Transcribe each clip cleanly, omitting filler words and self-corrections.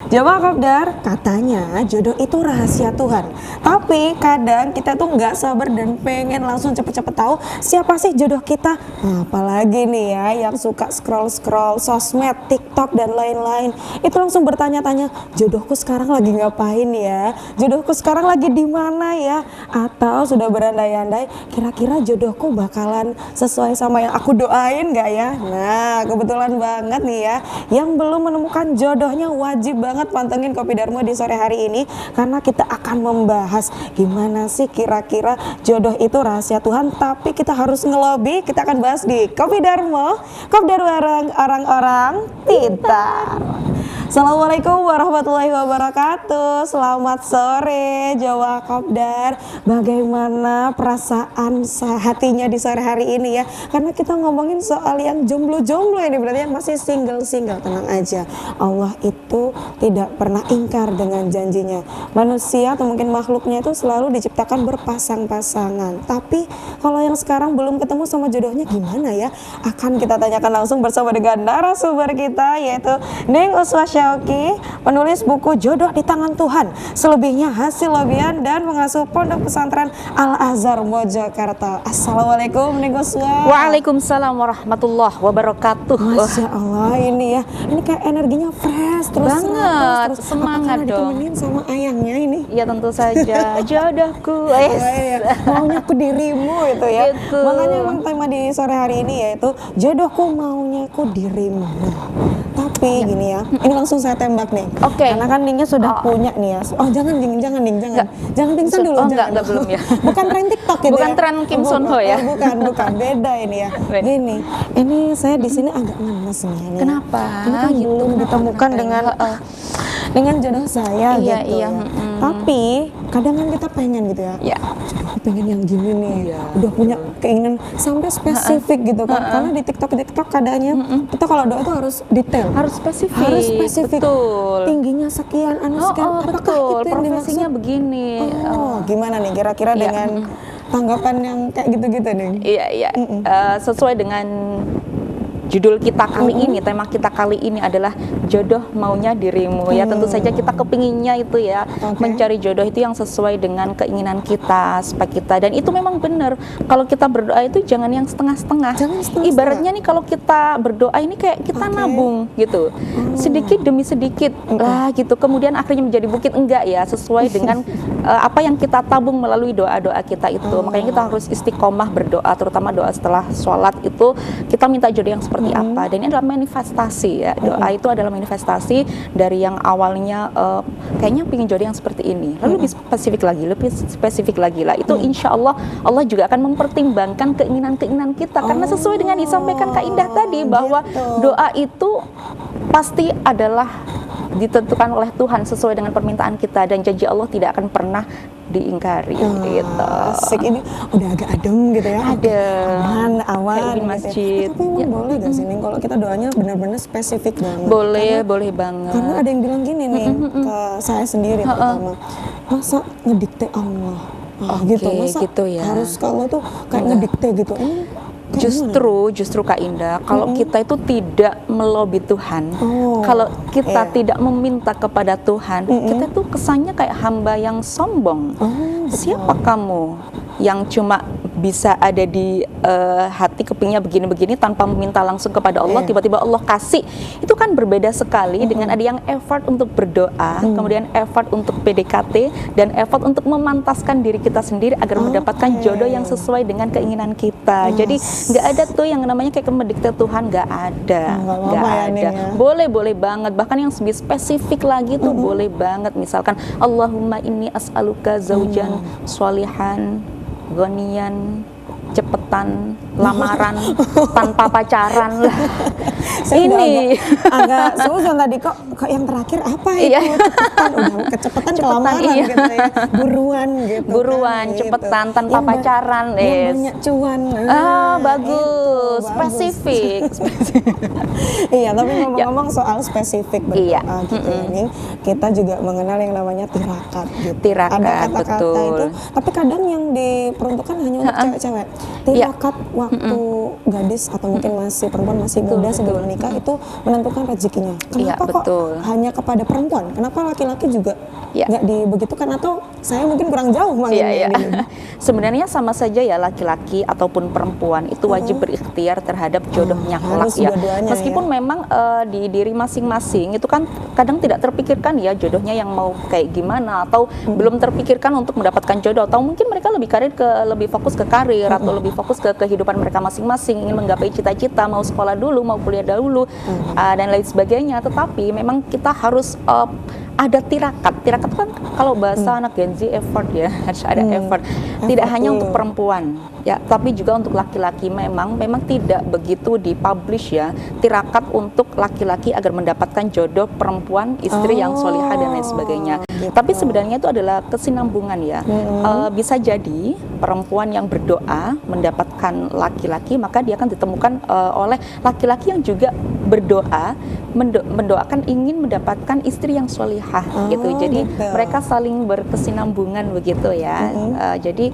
Jamaah Kopdar, katanya jodoh itu rahasia Tuhan. Tapi kadang kita tuh nggak sabar dan pengen langsung cepet-cepet tahu siapa sih jodoh kita. Nah, apalagi nih ya yang suka scroll-scroll sosmed, TikTok dan lain-lain. Itu langsung bertanya-tanya, jodohku sekarang lagi ngapain ya? Jodohku sekarang lagi di mana ya? Atau sudah berandai-andai, kira-kira jodohku bakalan sesuai sama yang aku doain nggak ya? Nah, kebetulan banget nih ya, yang belum menemukan jodohnya wajib banget pantengin Kopi Darmo di sore hari ini, karena kita akan membahas gimana sih kira-kira jodoh itu rahasia Tuhan, tapi kita harus ngelobi. Kita akan bahas di Kopi Darmo, Kopdar bareng orang-orang pintar. Assalamualaikum warahmatullahi wabarakatuh. Selamat sore Jawa Kopdar. Bagaimana perasaan hatinya di sore hari ini ya? Karena kita ngomongin soal yang jomblo-jomblo ini, berarti yang masih single-single. Tenang aja, Allah itu tidak pernah ingkar dengan janjinya. Manusia atau mungkin makhluknya itu selalu diciptakan berpasang-pasangan. Tapi kalau yang sekarang belum ketemu sama jodohnya gimana ya? Akan kita tanyakan langsung bersama dengan narasumber kita, yaitu Neng Uswa Syauki, penulis buku Jodoh di Tangan Tuhan, selebihnya hasil lobian dan pengasuh Pondok Pesantren Al-Azhar Mojokerto. Assalamualaikum Neng Uswa. Waalaikumsalam warahmatullahi wabarakatuh. Masya Allah, ini ya, ini kayak energinya fresh terus banget, terus. semangat dong. Ditemenin sama ayangnya ini. Ya tentu saja, jodohku. Maunya aku dirimu itu ya. Gitu. Makanya emang tema di sore hari ini yaitu jodohku maunya aku dirimu. Tapi gini ya, ini langsung saya tembak nih. Oke. Karena kan Ningnya sudah punya nih ya. Oh jangan Ning, jangan. Jangan pingsan dulu. Enggak belum ya. Bukan tren TikTok gitu. Bukan ya. tren Kim Sun Ho ya. Bukan, beda ini ya. Gini, ini saya di sini agak ngenes nih. Ini. Kenapa? Ini kan Gitu. belum ditemukan dengan jodoh saya Iya, gitu. iya. Ya. Tapi kadang kan kita pengen gitu ya. Ya. Aku pengen yang gini nih. Iya. Udah punya keinginan sampai spesifik gitu kan. Karena di TikTok kadangnya kita kalau doa itu harus detail. Harus spesifik. Betul. Tingginya sekian, sekian. Apakah betul. itu yang Profesinya dimaksud? begini. Gimana nih kira-kira Iya. dengan tanggapan yang kayak gitu-gitu nih? Iya. Sesuai dengan judul kita kali ini, tema kita kali ini adalah jodoh maunya dirimu. Ya tentu saja kita kepinginnya itu ya, mencari jodoh itu yang sesuai dengan keinginan kita, spek kita. Dan itu memang benar, kalau kita berdoa itu jangan yang setengah-setengah. Ibaratnya nih kalau kita berdoa ini kayak kita nabung gitu, sedikit demi sedikit lah gitu, kemudian akhirnya menjadi bukit. Enggak ya, sesuai dengan apa yang kita tabung melalui doa-doa kita itu. Makanya kita harus istiqomah berdoa, terutama doa setelah sholat itu kita minta jodoh yang seperti apa. Dan ini adalah manifestasi ya, doa itu adalah manifestasi dari yang awalnya kayaknya pengen jodoh yang seperti ini, lalu lebih spesifik lagi lah. Itu insya Allah juga akan mempertimbangkan keinginan kita, karena sesuai dengan disampaikan Kak Indah tadi bahwa doa itu pasti adalah ditentukan oleh Tuhan sesuai dengan permintaan kita, dan janji Allah tidak akan pernah diingkari gitu. Asik, ini udah agak adem gitu ya. Aman kayak di masjid. Tapi emang boleh gak sih Ning kalau kita doanya benar-benar spesifik banget? Boleh banget. Karena ada yang bilang gini nih ke saya sendiri pertama, masa ngedikte Allah? Gitu, masa gitu ya. harus kalau tuh kayak ngedikte gitu. Justru Kak Indah, kalau kita itu tidak melobi Tuhan, kalau kita tidak meminta kepada Tuhan, kita tuh kesannya kayak hamba yang sombong. Siapa kamu yang cuma bisa ada di hati kepingnya begini-begini tanpa meminta langsung kepada Allah, tiba-tiba Allah kasih? Itu kan berbeda sekali dengan ada yang effort untuk berdoa, kemudian effort untuk PDKT, dan effort untuk memantaskan diri kita sendiri agar mendapatkan jodoh yang sesuai dengan keinginan kita. Jadi nggak ada tuh yang namanya kayak mendikte Tuhan, nggak ada. Boleh banget, bahkan yang lebih spesifik lagi tuh boleh banget. Misalkan Allahumma inni as'aluka zaujan sholihan gonian, cepetan, lamaran, tanpa pacaran lah. Ini agak susah tadi kok yang terakhir apa itu? Cepetan kelamaran gitu ya. Buruan, cepetan, tanpa pacaran. Yang banyak cuan. Bagus, spesifik. Iya, tapi ngomong-ngomong soal spesifik berdoa gitu ini, kita juga mengenal yang namanya tirakat gitu. Tirakat, ada kata-kata betul. itu, tapi kadang yang diperuntukkan hanya untuk cewek-cewek. tirakat waktu gadis atau mungkin masih perempuan masih muda sebelum menikah itu menentukan rezekinya. Iya, Kenapa kok betul. hanya kepada perempuan? Kenapa laki-laki juga Iya. nggak dibegitukan, atau saya mungkin kurang jauh manggilnya Iya, iya. ini? Sebenarnya sama saja ya, laki-laki ataupun perempuan itu wajib berikhtiar terhadap jodohnya kelak harus ya. dua-duanya Meskipun ya. memang di diri masing-masing itu kan kadang tidak terpikirkan ya jodohnya yang mau kayak gimana, atau belum terpikirkan untuk mendapatkan jodoh, atau mungkin mereka lebih fokus ke karir atau lebih fokus ke kehidupan mereka masing-masing, ingin menggapai cita-cita, mau sekolah dulu, mau kuliah dahulu dan lain sebagainya. Tetapi memang kita harus ada tirakat. Tirakat kan kalau bahasa anak Gen Z effort ya, harus ada effort. Tidak Effort hanya dulu. untuk perempuan ya, tapi juga untuk laki-laki. Memang tidak begitu dipublish ya tirakat untuk laki-laki agar mendapatkan jodoh perempuan, istri yang solihah dan lain sebagainya. Gitu. Tapi sebenarnya itu adalah kesinambungan ya. Bisa jadi perempuan yang berdoa mendapatkan laki-laki, maka dia akan ditemukan oleh laki-laki yang juga berdoa mendoakan ingin mendapatkan istri yang solihah gitu. Jadi gitu. mereka saling berkesinambungan begitu ya. Jadi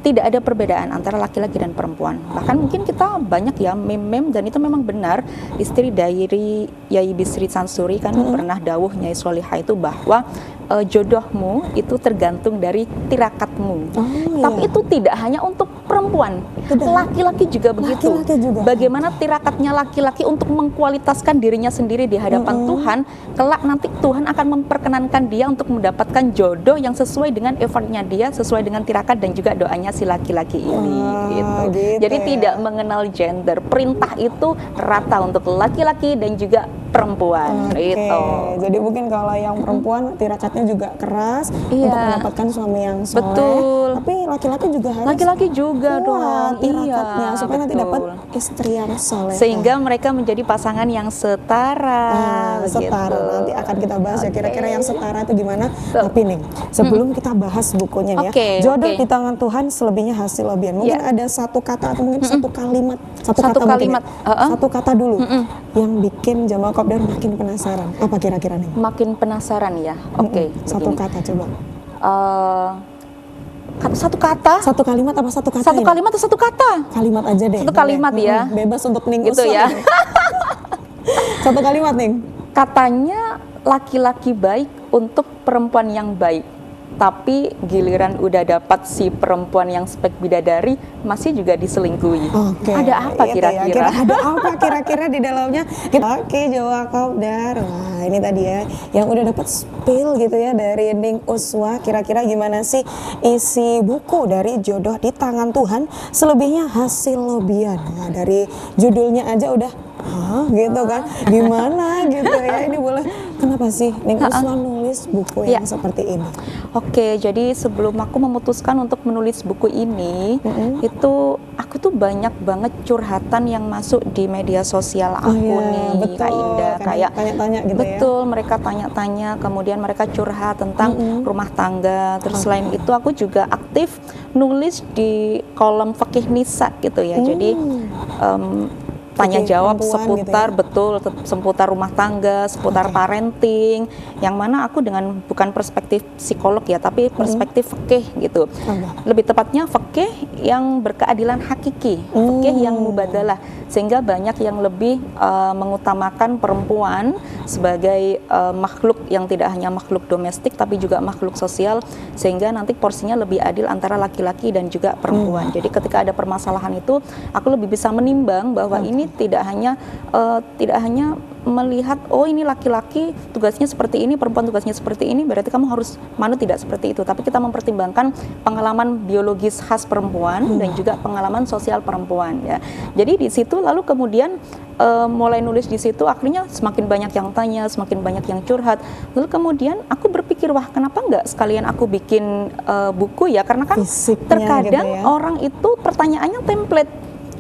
tidak ada perbedaan antara laki-laki dan perempuan. Bahkan mungkin kita banyak ya meme-meme, dan itu memang benar. Istri dari Yai Bisri Sansuri kan pernah dawuh Nyai Solihah itu bahwa jodohmu itu tergantung dari tirakatmu. Tapi itu tidak hanya untuk perempuan, laki-laki juga begitu. Laki-laki juga. Bagaimana tirakatnya laki-laki untuk mengkualitaskan dirinya sendiri di hadapan Tuhan, kelak nanti Tuhan akan memperkenankan dia untuk mendapatkan jodoh yang sesuai dengan effortnya dia, sesuai dengan tirakat dan juga doanya si laki-laki ini. Gitu. Jadi ya. tidak mengenal gender, perintah itu rata untuk laki-laki dan juga perempuan. Oke, Gitu. jadi mungkin kalau yang perempuan tirakatnya juga keras Iya. untuk mendapatkan suami yang soleh. Betul. Tapi laki-laki juga harus Laki-laki juga kuat dong. tirakatnya Iya, supaya nanti betul. dapat istri yang soleh. Sehingga mereka menjadi pasangan yang setara. Setara gitu. nanti akan kita bahas ya, kira-kira yang setara itu gimana. Betul. Tapi nih sebelum kita bahas bukunya nih Oke, ya, jodoh oke. di tangan Tuhan selebihnya hasil lebihan. Mungkin Ya. ada satu kata atau mungkin satu kalimat, Satu kata mungkin kalimat, ya. Satu kata dulu yang bikin Jamaah Kopdar makin penasaran. Apa kira-kira nih? Makin penasaran ya. Oke. Satu begini. kata coba. Satu kata? Satu kalimat apa satu kata? Satu ini? kalimat atau satu kata? Kalimat aja deh. Satu boleh. kalimat ya. Bebas untuk ning Gitu usah ya. gitu. Satu kalimat nih. Katanya laki-laki baik untuk perempuan yang baik. Tapi giliran udah dapat si perempuan yang spek bidadari, masih juga diselingkuhi. Oke. Ada apa Itu ya, kira-kira? ada apa kira-kira di dalamnya? Oke, Jamaah Kopdar. Wah, ini tadi ya yang udah dapat spill gitu ya dari Ning Uswa. Kira-kira gimana sih isi buku dari Jodoh di Tangan Tuhan, selebihnya hasil lebihan. Nah, dari judulnya aja udah gitu kan, gimana gitu ya. Ini boleh, kenapa sih Ning Uswa nulis buku yang seperti ini? Oke, jadi sebelum aku memutuskan untuk menulis buku ini, itu aku tuh banyak banget curhatan yang masuk di media sosial aku nih, betul. Kak Indah. Kadang Kayak tanya-tanya gitu ya. betul, mereka tanya-tanya, kemudian mereka curhat tentang rumah tangga. Terus selain itu aku juga aktif nulis di kolom Fikih Nisa gitu ya. Jadi tanya jawab perempuan seputar gitu ya. betul seputar rumah tangga, seputar parenting, yang mana aku dengan bukan perspektif psikolog ya, tapi perspektif fikih gitu. Lebih tepatnya fikih yang berkeadilan hakiki, fikih yang mubadalah, sehingga banyak yang lebih mengutamakan perempuan sebagai makhluk yang tidak hanya makhluk domestik tapi juga makhluk sosial, sehingga nanti porsinya lebih adil antara laki-laki dan juga perempuan. Jadi ketika ada permasalahan itu, aku lebih bisa menimbang bahwa ini tidak hanya melihat oh ini laki-laki tugasnya seperti ini, perempuan tugasnya seperti ini, berarti kamu harus manut, tidak seperti itu. Tapi kita mempertimbangkan pengalaman biologis khas perempuan dan juga pengalaman sosial perempuan ya. Jadi di situ lalu kemudian mulai nulis di situ, akhirnya semakin banyak yang tanya, semakin banyak yang curhat. Lalu kemudian aku berpikir, wah kenapa nggak sekalian aku bikin buku ya, karena kan Fisiknya terkadang gitu ya. orang itu pertanyaannya template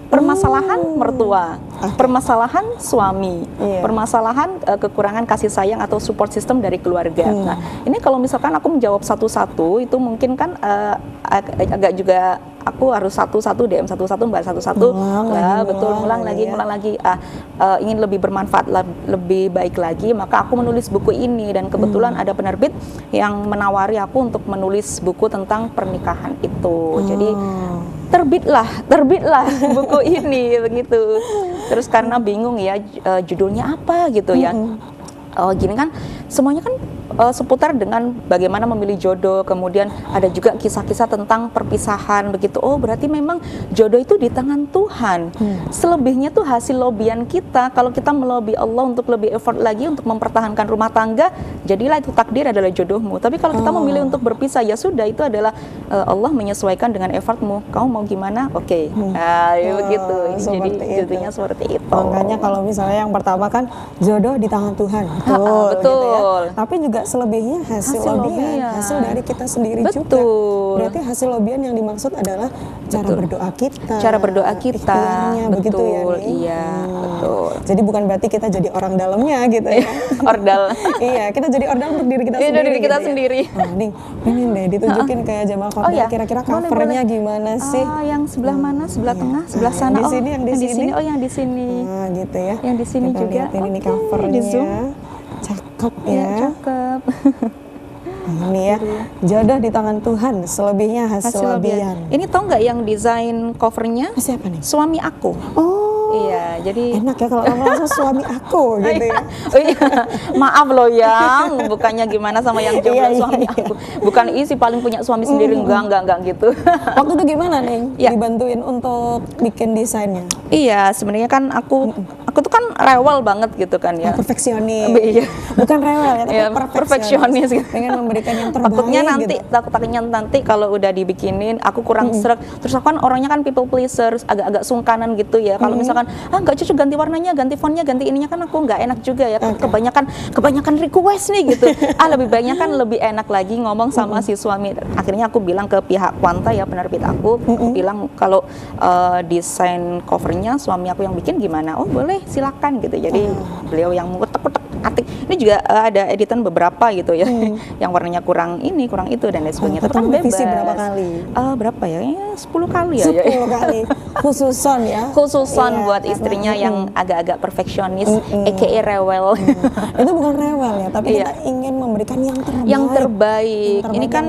permasalahan mertua. permasalahan suami, Iya. permasalahan kekurangan kasih sayang atau support system dari keluarga. Nah, ini kalau misalkan aku menjawab satu-satu itu mungkin kan agak juga aku harus satu-satu DM satu-satu, bahas satu-satu, ngulang lagi ingin lebih bermanfaat, lebih baik lagi, maka aku menulis buku ini dan kebetulan ada penerbit yang menawari aku untuk menulis buku tentang pernikahan itu. Jadi terbitlah buku ini begitu. Terus karena bingung ya judulnya apa gitu ya. Gini kan semuanya kan seputar dengan bagaimana memilih jodoh, kemudian ada juga kisah-kisah tentang perpisahan begitu. Oh, berarti memang jodoh itu di tangan Tuhan. Selebihnya tuh hasil lobian kita. Kalau kita melobi Allah untuk lebih effort lagi untuk mempertahankan rumah tangga, jadilah itu takdir adalah jodohmu. Tapi kalau kita memilih untuk berpisah, ya sudah, itu adalah Allah menyesuaikan dengan effortmu. Kamu mau gimana? Oke. Begitu. Jadi jadinya seperti itu. Makanya kalau misalnya yang pertama kan jodoh di tangan Tuhan. Betul. Gitu ya. Tapi juga selebihnya hasil lobian, hasil dari kita sendiri juga. Berarti hasil lobian yang dimaksud adalah cara berdoa kita. Cara berdoa kita. Begitu ya. Iya, betul. Jadi bukan berarti kita jadi orang dalamnya gitu ya. Ordal. Iya, kita jadi ordal untuk diri kita sendiri. Diri kita gitu sendiri. Ya. Nih, pengen deh ditunjukin kayak Jamal Khoda. Kira-kira covernya gimana sih? Yang sebelah mana? Sebelah tengah, sebelah sana. Di sini, yang di sini. Oh, yang di sini. Gitu ya. Yang di sini kita juga. Lihat ini covernya. Cakep ya. Cakep. Ini ya, jodoh di tangan Tuhan, selebihnya hasil lobian. Ini tau nggak yang desain covernya? Siapa nih? Suami aku. Iya, jadi enak ya kalau langsung suami aku gitu ya. Oh iya, maaf loh yang bukannya gimana sama yang jomblo suami aku. Bukan isi paling punya suami sendiri, enggak gitu. Waktu itu gimana nih? Dibantuin untuk bikin desainnya? Iya, sebenarnya kan aku tuh kan rewel banget gitu kan ya. Perfeksionis. Iya. Bukan rewel ya, tapi perfeksionis gitu. Pengen memberikan yang terbaik. Takutnya nanti kalau udah dibikinin aku kurang sreg. Terus aku kan orangnya kan people pleaser, agak-agak sungkanan gitu ya. Kalau misalkan nggak cocok, ganti warnanya, ganti fontnya, ganti ininya, kan aku nggak enak juga ya. Kebanyakan request nih gitu. Lebih banyak kan lebih enak lagi ngomong sama si suami. Akhirnya aku bilang ke pihak Quanta ya, penerbit aku bilang kalau desain covernya suami aku yang bikin gimana? Oh boleh, silakan gitu. Jadi beliau yang mengutek-utek atik. Ini juga ada editan beberapa gitu ya, yang warnanya kurang ini, kurang itu dan lain sebagainya. Tapi kan bebas. Berapa kali? Berapa ya? 10 kali ya. 10 kali. Khususon ya. Khususon buat istrinya yang agak-agak perfeksionis, aka rewel. Itu bukan rewel ya, tapi kita ingin memberikan yang terbaik. Yang terbaik. Ini kan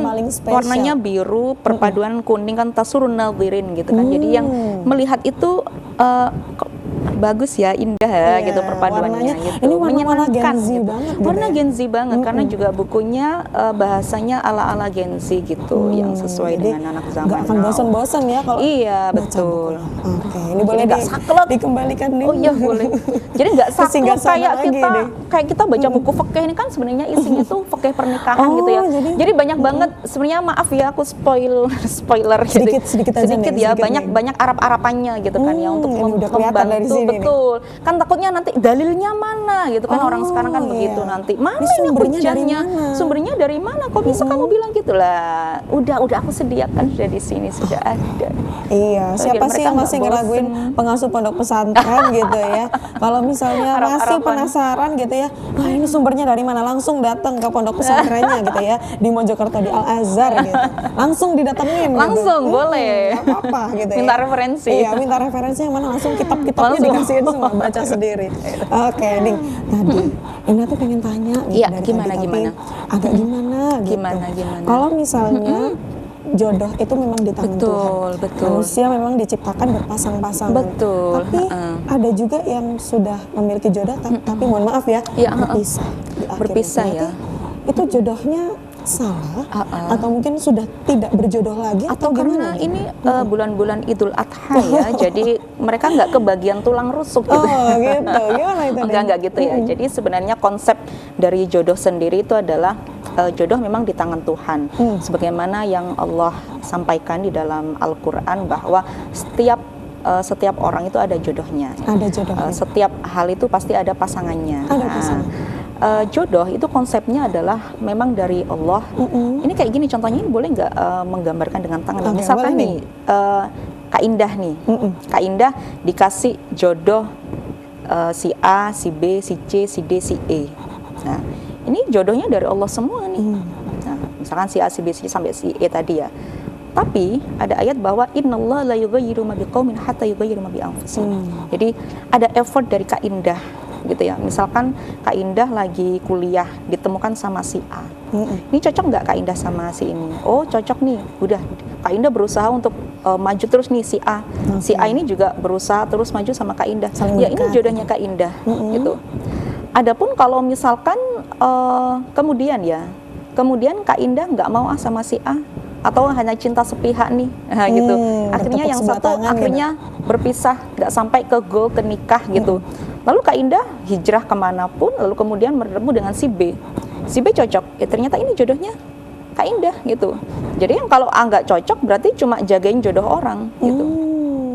warnanya biru, perpaduan kuning kan tasurun nadhirin gitu kan. Jadi yang melihat itu bagus ya, indah gitu perpaduannya gitu. Ini warna Gen Z banget. Warna Gen Z banget karena juga bukunya bahasanya ala-ala Gen Z gitu, yang sesuai dengan anak zaman. Gak akan bosan-bosan ya kalau. Iya, betul. Oke, ini boleh dikembalikan nih. Oh iya boleh. Jadi nggak saklek kayak kita baca buku fikih ini kan sebenarnya isinya tuh fikih pernikahan gitu ya. Jadi banyak banget sebenarnya, maaf ya aku spoiler gitu. Sedikit ya, banyak Arab-Arapannya gitu kan ya, untuk membantu. Betul. Kan takutnya nanti dalilnya mana gitu kan, orang sekarang kan begitu nanti. Mana ini hujahnya? Sumbernya dari mana? Kok bisa kamu bilang gitu lah? Udah aku sediakan, sudah di sini sudah ada. Iya, siapa sih yang masih ngeraguin pengasuh pondok pesantren gitu ya? Kalau misalnya masih penasaran gitu ya, wah ini sumbernya dari mana? Langsung datang ke pondok pesantrennya gitu ya, di Mojokerto di Al Azhar gitu. Langsung didatengin. Langsung gitu. Boleh. Apa gitu ya? Minta referensi. Iya, minta referensi yang mana, langsung kitab-kitabnya dikasihin semua, baca sendiri. Oke, Ding. Tadi Ina tuh pengen tanya gitu, dari gimana tadi, gimana? Agak gimana gitu. Gimana? Kalau misalnya jodoh itu memang di tangan Tuhan. Betul. Manusia memang diciptakan berpasang-pasangan. Betul. Tapi ada juga yang sudah memiliki jodoh, tapi mohon maaf ya, berpisah ya. Itu jodohnya salah atau mungkin sudah tidak berjodoh lagi atau karena gimana? Ini bulan-bulan Idul Adha ya, jadi mereka nggak kebagian tulang rusuk gitu. Oh gitu, gimana itu? Enggak gitu ya. Jadi sebenarnya konsep dari jodoh sendiri itu adalah jodoh memang di tangan Tuhan. Sebagaimana yang Allah sampaikan di dalam Al-Quran bahwa setiap orang itu ada jodohnya. Ada jodohnya. Setiap hal itu pasti ada pasangannya. Ada pasangan. Jodoh itu konsepnya adalah memang dari Allah. Ini kayak gini contohnya, ini boleh nggak menggambarkan dengan tangan? Misalkan nih Kak Indah nih, Kak Indah dikasih jodoh si A, si B, si C, si D, si E. Nah, ini jodohnya dari Allah semua nih. Nah, misalkan si A, si B, si C sampai si E tadi ya. Tapi ada ayat bahwa innallaha la yughayyiru ma biqaumin hatta yughayyiru ma bi anfusihim. Jadi ada effort dari Kak Indah gitu ya. Misalkan Kak Indah lagi kuliah ditemukan sama si A. Ini cocok nggak Kak Indah sama si ini? Oh cocok nih. Udah Kak Indah berusaha untuk maju terus nih si A. Si A ini juga berusaha terus maju sama Kak Indah. Ya ini jodohnya Kak Indah gitu. Adapun kalau misalkan kemudian Kak Indah nggak mau sama si A, atau hanya cinta sepihak nih, gitu. Akhirnya yang satu akhirnya berpisah, nggak sampai ke goal ke nikah gitu. Lalu Kak Indah hijrah kemanapun, lalu kemudian bertemu dengan si B. Si B cocok, ya ternyata ini jodohnya Kak Indah gitu. Jadi yang kalau nggak cocok berarti cuma jagain jodoh orang gitu.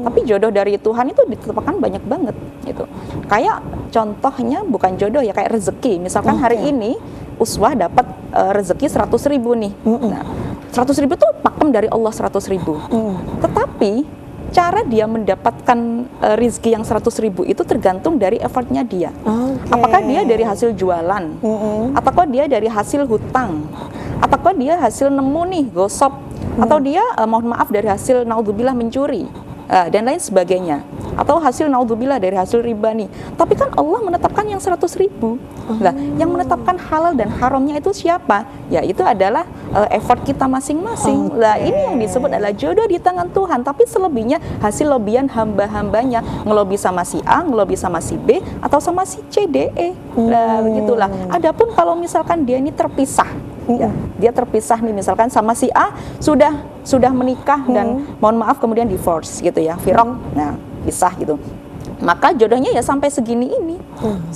Tapi jodoh dari Tuhan itu ditetapkan banyak banget gitu. Kayak contohnya bukan jodoh ya, kayak rezeki. Misalkan hari ini Uswah dapat rezeki 100.000 nih. Nah, 100.000 itu pakem dari Allah 100.000. Tetapi cara dia mendapatkan rezeki yang 100.000 itu tergantung dari effortnya dia. Apakah dia dari hasil jualan, ataukah dia dari hasil hutang, ataukah dia hasil nemu nih gosop, atau dia mohon maaf dari hasil naudzubillah mencuri dan lain sebagainya, atau hasil naudzubillah dari hasil riba nih. Tapi kan Allah menetapkan yang 100.000. Nah, yang menetapkan halal dan haramnya itu siapa? Ya itu adalah effort kita masing-masing. Lah ini yang disebut adalah jodoh di tangan Tuhan. Tapi selebihnya hasil lobian hamba-hambanya, ngelobi sama si A, ngelobi sama si B, atau sama si C, D, E. Nah begitulah. Adapun kalau misalkan dia ini terpisah, ya, dia terpisah nih misalkan sama si A sudah menikah dan mohon maaf kemudian divorce gitu ya, firaq, nah pisah gitu. Maka jodohnya ya sampai segini ini.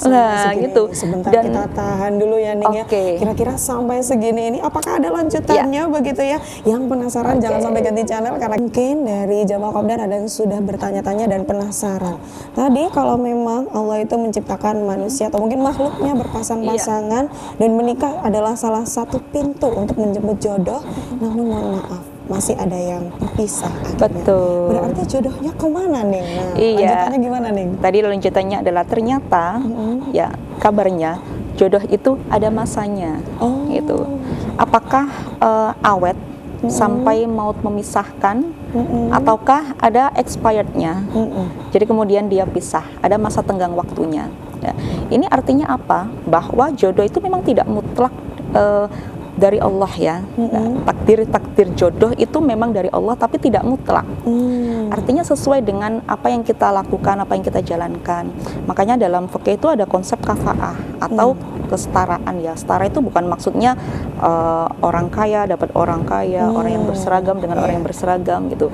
Nah gitu. Sebentar dan kita tahan dulu ya Ning ya. Kira-kira sampai segini ini apakah ada lanjutannya begitu ya? Yang penasaran jangan sampai ganti channel, karena mungkin dari jamaah Kopdar ada yang sudah bertanya-tanya dan penasaran. Tadi kalau memang Allah itu menciptakan manusia atau mungkin makhluknya berpasang-pasangan dan menikah adalah salah satu pintu untuk menjemput jodoh, namun mohon maaf masih ada yang berpisah akhirnya. Betul. Berarti jodohnya kemana nih? Nah, lanjutannya gimana nih? Tadi lanjutannya adalah ternyata ya kabarnya jodoh itu ada masanya. Gitu. Apakah awet sampai maut memisahkan, ataukah ada expirednya? Jadi kemudian dia pisah, ada masa tenggang waktunya. Ya. Ini artinya apa? Bahwa jodoh itu memang tidak mutlak dari Allah ya. Takdir jodoh itu memang dari Allah tapi tidak mutlak. Artinya sesuai dengan apa yang kita lakukan, apa yang kita jalankan. Makanya dalam fikih itu ada konsep kafaah atau kesetaraan ya. Setara itu bukan maksudnya orang kaya dapat orang kaya, orang yang berseragam dengan orang yang berseragam gitu.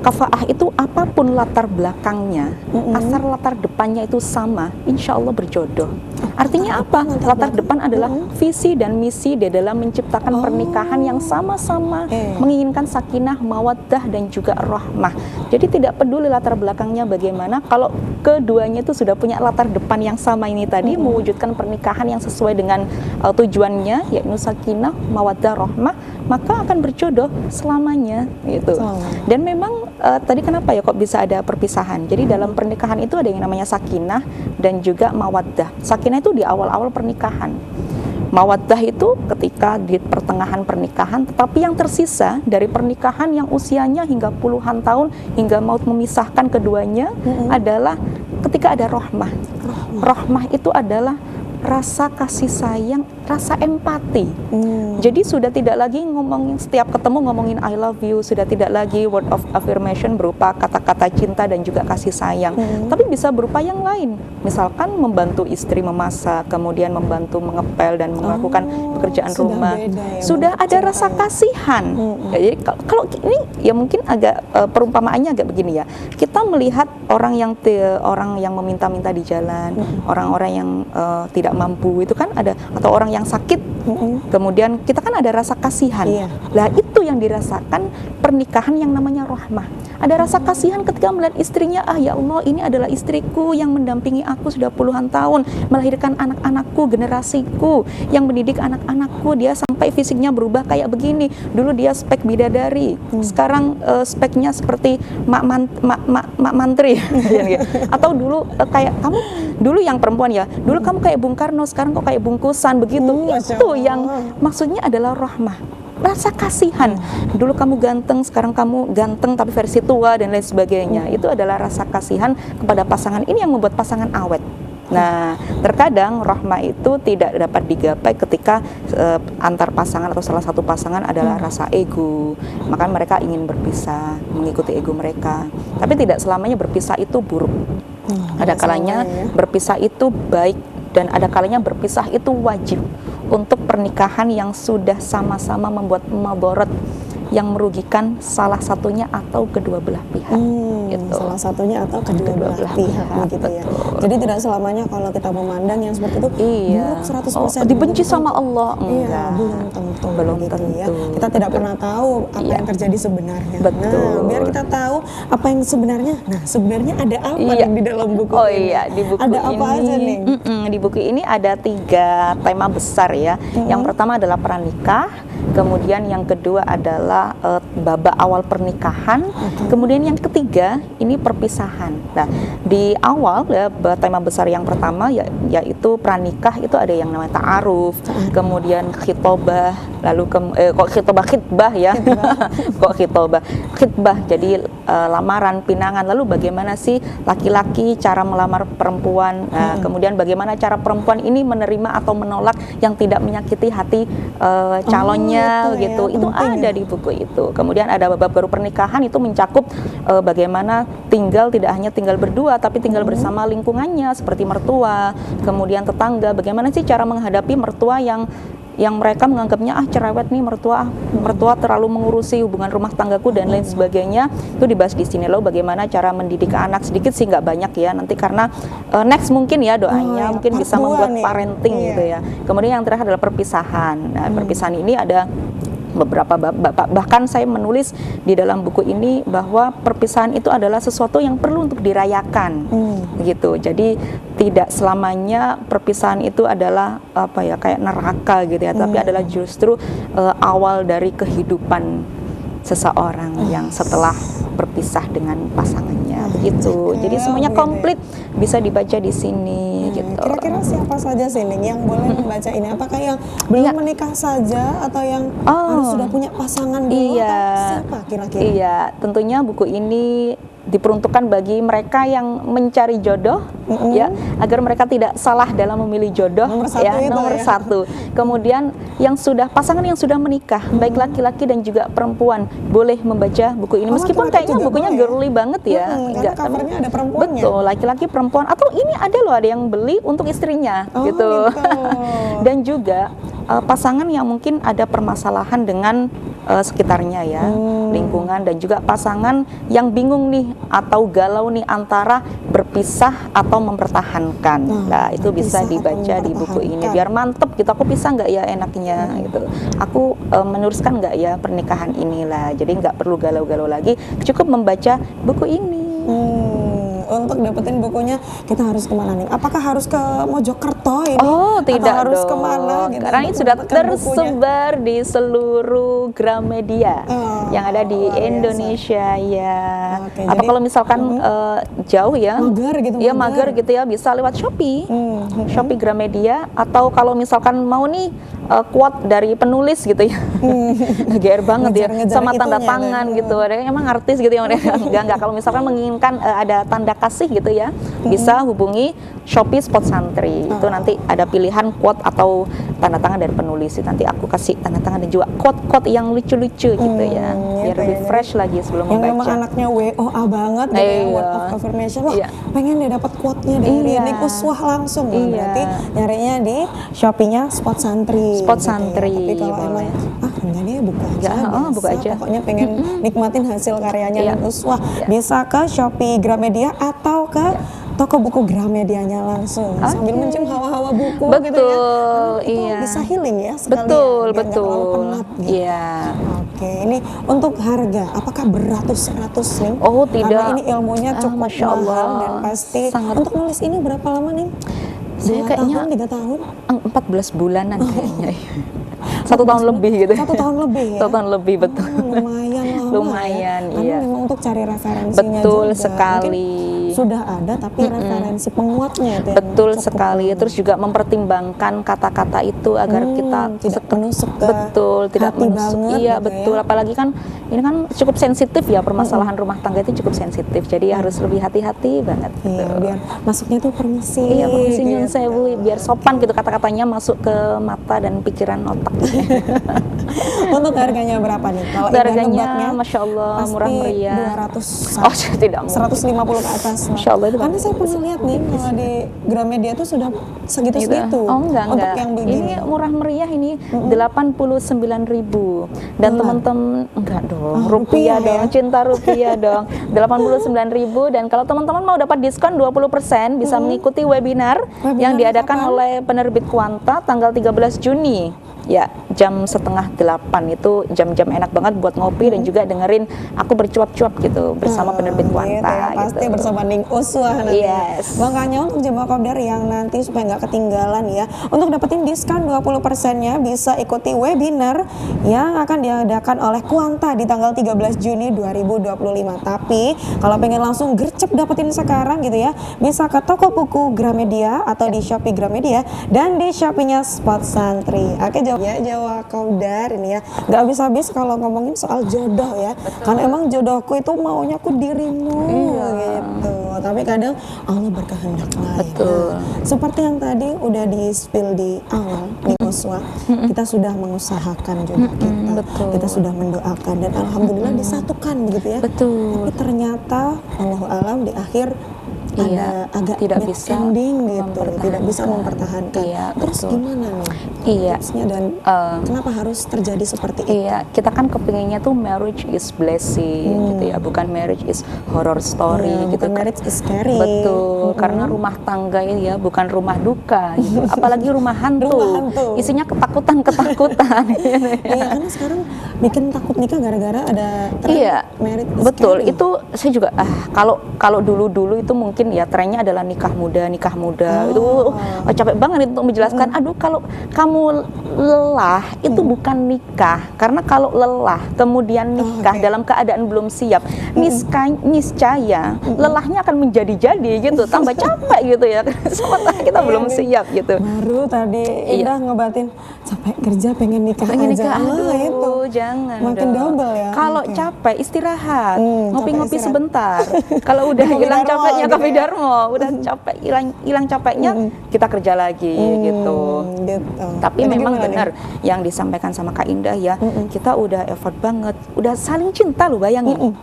Kafaah itu apapun latar belakangnya, asal latar depannya itu sama, insya Allah berjodoh. Artinya apa? Latar depan adalah visi dan misi di dalam menciptakan pernikahan yang sama-sama menginginkan sakinah, mawaddah dan juga rahmah. Jadi tidak peduli latar belakangnya bagaimana, kalau keduanya itu sudah punya latar depan yang sama ini tadi, mewujudkan pernikahan yang sesuai dengan tujuannya, yaitu sakinah, mawaddah, rahmah, maka akan berjodoh selamanya gitu. Dan memang tadi kenapa ya kok bisa ada perpisahan? Jadi dalam pernikahan itu ada yang namanya sakinah dan juga mawaddah. Sakinah itu di awal-awal pernikahan. Mawaddah itu ketika di pertengahan pernikahan, tetapi yang tersisa dari pernikahan yang usianya hingga puluhan tahun hingga maut memisahkan keduanya adalah ketika ada rahmah. Rahmah itu adalah rasa kasih sayang, rasa empati. Jadi sudah tidak lagi ngomongin setiap ketemu ngomongin I love you, sudah tidak lagi word of affirmation berupa kata-kata cinta dan juga kasih sayang, tapi bisa berupa yang lain. Misalkan membantu istri memasak, kemudian membantu mengepel dan melakukan pekerjaan rumah. Sudah ada rasa kasihan. Ya, jadi kalau ini ya mungkin agak perumpamaannya agak begini ya. Kita melihat orang yang meminta-minta di jalan, orang-orang yang tidak mampu itu kan ada, atau orang yang sakit, kemudian kita kan ada rasa kasihan. Lah itu yang dirasakan pernikahan yang namanya rahmah. Ada rasa kasihan ketika melihat istrinya, ya Allah, ini adalah istriku yang mendampingi aku sudah puluhan tahun, melahirkan anak-anakku, generasiku, yang mendidik anak-anakku, dia sampai fisiknya berubah kayak begini. Dulu dia spek bidadari, sekarang speknya seperti mak mantri. Atau dulu kayak kamu dulu yang perempuan ya, dulu kamu kayak Bung Karno, sekarang kok kayak bungkusan begitu. Itu yang maksudnya adalah rahmah, rasa kasihan. Dulu kamu ganteng, sekarang kamu ganteng tapi versi tua dan lain sebagainya. Itu adalah rasa kasihan kepada pasangan. Ini yang membuat pasangan awet. Nah, terkadang rahmah itu tidak dapat digapai ketika antar pasangan atau salah satu pasangan adalah rasa ego. Maka mereka ingin berpisah, mengikuti ego mereka. Tapi tidak selamanya berpisah itu buruk. Ada kalanya berpisah itu baik, dan ada kalanya berpisah itu wajib untuk pernikahan yang sudah sama-sama membuat mabarat yang merugikan salah satunya atau kedua belah pihak. Gitu. Salah satunya atau kedua belah pihak begitu ya. Jadi tidak selamanya kalau kita memandang yang seperti itu buruk 100% dibenci sama Allah. Iya, belum tentu. Belum gitu tentu. Ya. Kita tidak pernah tahu apa yang terjadi sebenarnya. Betul. Nah, biar kita tahu apa yang sebenarnya. Nah, sebenarnya ada apa nih di dalam buku ini? Di buku ada ini apa aja nih? Di buku ini ada 3 tema besar ya. Yang pertama adalah pranikah. Kemudian yang kedua adalah babak awal pernikahan. Kemudian yang ketiga ini perpisahan. Nah, di awal ya tema besar yang pertama yaitu pranikah, itu ada yang namanya ta'aruf, kemudian khitobah, lalu khitbah ya. Kok khitbah jadi lamaran, pinangan. Lalu bagaimana sih laki-laki cara melamar perempuan, kemudian bagaimana cara perempuan ini menerima atau menolak yang tidak menyakiti hati calonnya. Gitu. Itu ada di buku itu. Kemudian ada bab baru pernikahan, itu mencakup bagaimana tidak hanya tinggal berdua, tapi tinggal bersama lingkungannya seperti mertua, kemudian tetangga. Bagaimana sih cara menghadapi mertua yang mereka menganggapnya cerewet nih, mertua terlalu mengurusi hubungan rumah tanggaku dan lain sebagainya. Itu dibahas di sini. Loh, bagaimana cara mendidik anak, sedikit sih, nggak banyak ya nanti, karena next mungkin ya doanya mungkin bisa membuat parenting gitu ya. Kemudian yang terakhir adalah perpisahan. Nah, perpisahan ini ada beberapa bahkan saya menulis di dalam buku ini bahwa perpisahan itu adalah sesuatu yang perlu untuk dirayakan, gitu. Jadi tidak selamanya perpisahan itu adalah kayak neraka gitu ya, tapi adalah justru awal dari kehidupan seseorang yang setelah berpisah dengan pasangannya, begitu. Jadi semuanya komplit bisa dibaca di sini, gitu. Kira-kira siapa saja sih Ning yang boleh membaca ini? Apakah yang belum menikah saja atau yang harus sudah punya pasangan dulu? Atau siapa kira-kira? Iya, tentunya buku ini diperuntukkan bagi mereka yang mencari jodoh, ya, agar mereka tidak salah dalam memilih jodoh. Nomor satu. Kemudian pasangan yang sudah menikah, baik laki-laki dan juga perempuan, boleh membaca buku ini. Meskipun kayaknya bukunya girly banget ya, karena covernya ada perempuannya. Betul, laki-laki, perempuan, atau ini ada yang beli untuk istrinya, gitu. Dan juga pasangan yang mungkin ada permasalahan dengan sekitarnya ya, lingkungan, dan juga pasangan yang bingung nih atau galau nih antara berpisah atau mempertahankan. Nah, itu bisa dibaca di buku ini biar mantep gitu. Aku pisah nggak ya enaknya gitu. Aku meneruskan nggak ya pernikahan inilah. Jadi nggak perlu galau-galau lagi. Cukup membaca buku ini. Untuk dapetin bukunya kita harus kemana nih? Apakah harus ke Mojokerto ini? Oh, tidak, atau harus dong. kemana gitu? Karena ini sudah tersebar di seluruh Gramedia yang ada di Indonesia ya. Atau kalau misalkan jauh ya, mager gitu, ya mager gitu ya, bisa lewat Shopee, Shopee Gramedia. Atau kalau misalkan mau nih quote dari penulis gitu ya, GR banget ya, sama tanda tangan gitu. Ada emang artis gitu yang enggak. Kalau misalkan menginginkan ada tanda kasih gitu ya, bisa hubungi Shopee Spot Santri. Itu nanti ada pilihan quote atau tanda tangan dari penulis. Nanti aku kasih tanda tangan dan juga quote-quote yang lucu-lucu gitu ya, biar lebih fresh lagi sebelum membaca. Yang memang anaknya WOA banget gitu ya, word of affirmation. Wah, pengen dia dapat quote-nya dari Ning Uswah langsung. Berarti nyarinya di Shopee-nya Spot Santri. Spot Santri. Tapi kalau emang enggak dia buka aja. Buka aja. Pokoknya pengen nikmatin hasil karyanya Ning Uswah. Bisa ke Shopee Gramedia atau ke toko buku Gramedianya langsung sambil mencium hawa-hawa buku Betul, gitu ya. Karena itu iya. bisa healing ya sekalian, Betul, biar nggak terlalu betul. penat gitu. Iya. Oke, ini untuk harga, apakah beratus-ratus nih? Oh, tidak. Karena ini ilmunya cukup Masya Allah. mahal dan pasti. Sangat. Untuk nulis ini berapa lama nih? Saya 2 kayaknya tahun, 3 tahun? 14 bulanan kayaknya. 1 tahun lebih gitu. 1 tahun lebih ya? 1 tahun lebih, betul. Lumayan lama Lumayan, ya. Karena iya. memang untuk cari referensinya Betul juga. sekali. Mungkin sudah ada tapi referensi penguatnya itu yang Betul cukup sekali. lama. Terus juga mempertimbangkan kata-kata itu agar kita tidak menusuk ke betul, tidak hati menusuk. banget Iya, gitu betul. ya. Apalagi kan ini kan cukup sensitif ya, permasalahan rumah tangga itu cukup sensitif. Jadi harus lebih hati-hati banget. Iya, gitu. biar masuknya tuh permisi. Iya, permisi nyun gitu. sewu, biar sopan gitu kata-katanya masuk ke mata dan pikiran otak. Untuk harganya berapa nih? Kalau Harganya, Indah nebaknya, Masya Allah, pasti murah meriah. 200 Oh, tidak mungkin. 150 ke atas. Masya Allah, itu Karena saya pernah lihat nih kalau di Gramedia tuh sudah segitu-segitu. Oh, enggak. Untuk yang begini. Ini murah meriah ini 89.000. Dan teman-teman enggak dong, rupiah rupiah dong, ya? cinta rupiah dong. 89.000 dan kalau teman-teman mau dapat diskon 20% bisa mengikuti webinar yang diadakan kapan? oleh penerbit Kuanta tanggal 13 Juni. Ya, jam 7:30 itu jam-jam enak banget buat ngopi dan juga dengerin aku bercuap-cuap gitu bersama penerbit Gitu Kuanta ya, pasti gitu. bersama Ning Uswah nanti. Yes. Makanya untuk jemaah kopdar yang nanti supaya nggak ketinggalan ya, untuk dapetin diskon 20%-nya bisa ikuti webinar yang akan diadakan oleh Kuanta di tanggal 13 Juni 2025. Tapi kalau pengen langsung gercep dapetin sekarang gitu ya, bisa ke toko buku Gramedia atau di Shopee Gramedia dan di Shopee-nya Spot Santri. Oke, ya Jawa Kopdar ini ya, nggak habis-habis kalau ngomongin soal jodoh ya. Karena emang jodohku itu maunya aku dirimu gitu. Tapi kadang Allah berkehendak lain. Betul. Nah, seperti yang tadi udah di-spill di awal nih Uswa, kita sudah mengusahakan jodoh kita. betul. Kita sudah mendoakan dan alhamdulillah disatukan begitu ya. Betul. Tapi ternyata Allahu alam di akhir Iya, ada agak tidak bad bisa ending gitu, tidak bisa mempertahankan. mempertahankan. Iya, Terus betul. gimana nih Iya. tipsnya dan kenapa harus terjadi seperti itu? Iya, kita kan kepinginnya tuh marriage is blessing gitu ya, bukan marriage is horror story Iya, gitu. bukan marriage is scary. Betul, karena rumah tangga ini ya bukan rumah duka gitu. Apalagi rumah hantu. Rumah hantu. Isinya ketakutan-ketakutan. Iya, karena sekarang bikin takut nikah gara-gara ada tren Iya, marriage is betul. scary. Itu saya juga kalau dulu itu mungkin ya trennya adalah nikah muda. Itu capek banget untuk menjelaskan. Aduh, kalau kamu lelah itu bukan nikah. Karena kalau lelah kemudian nikah dalam keadaan belum siap, niscaya lelahnya akan menjadi-jadi gitu, tambah capek gitu ya. Sementara kita belum siap gitu. Baru tadi Indah ngebatin capek kerja pengen nikah Pengen aja. nikah, aduh, itu jangan makin dong. double ya. Kalau Oke. capek istirahat, Capek ngopi-ngopi istirahat. sebentar. Kalau udah Kopi hilang Darmo capeknya, gitu kopi ya. Darmo, udah capek hilang capeknya, kita kerja lagi gitu. Gitu. Tapi Jadi memang gimana nih? benar yang disampaikan sama Kak Indah ya, kita udah effort banget, udah saling cinta loh, bayangin.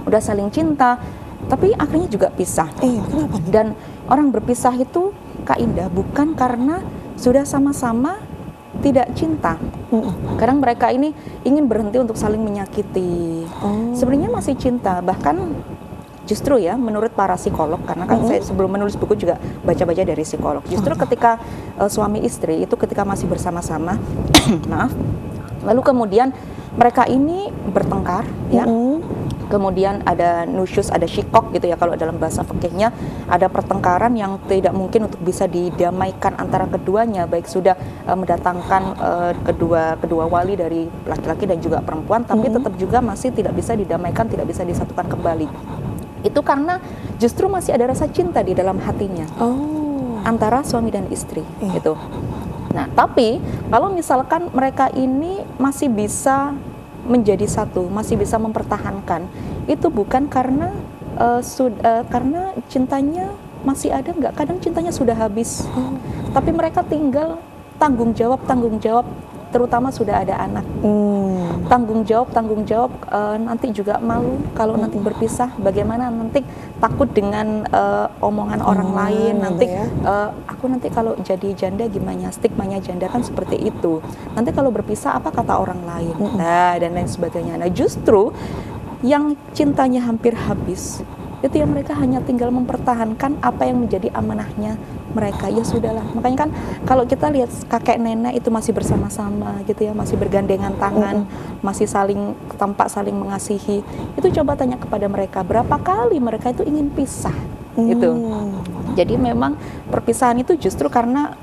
Udah saling cinta, tapi akhirnya juga pisah. Iya, kenapa nih? Dan orang berpisah itu Kak Indah bukan karena sudah sama-sama tidak cinta. Kadang mereka ini ingin berhenti untuk saling menyakiti. Sebenarnya masih cinta, bahkan justru ya menurut para psikolog, karena kan saya sebelum menulis buku juga baca-baca dari psikolog. Justru ketika suami istri itu ketika masih bersama-sama, maaf, lalu kemudian mereka ini bertengkar ya. Kemudian ada nusyus, ada syikok gitu ya kalau dalam bahasa fikihnya, ada pertengkaran yang tidak mungkin untuk bisa didamaikan antara keduanya, baik sudah mendatangkan kedua wali dari laki-laki dan juga perempuan, tapi tetap juga masih tidak bisa didamaikan, tidak bisa disatukan kembali. Itu karena justru masih ada rasa cinta di dalam hatinya antara suami dan istri gitu. Nah, tapi kalau misalkan mereka ini masih bisa menjadi satu, masih bisa mempertahankan, itu bukan karena karena cintanya masih ada nggak, kadang cintanya sudah habis, tapi mereka tinggal tanggung jawab, terutama sudah ada anak. Tanggung jawab, nanti juga malu kalau nanti berpisah, bagaimana nanti takut dengan omongan orang lain, nanti aku nanti kalau jadi janda gimana, stigmanya janda kan seperti itu, nanti kalau berpisah apa kata orang lain, nah dan lain sebagainya. Nah justru yang cintanya hampir habis itu ya mereka hanya tinggal mempertahankan apa yang menjadi amanahnya mereka. Ya sudahlah, makanya kan kalau kita lihat kakek nenek itu masih bersama-sama gitu ya, masih bergandengan tangan, masih saling tampak saling mengasihi. Itu coba tanya kepada mereka, berapa kali mereka itu ingin pisah gitu. Jadi memang perpisahan itu justru karena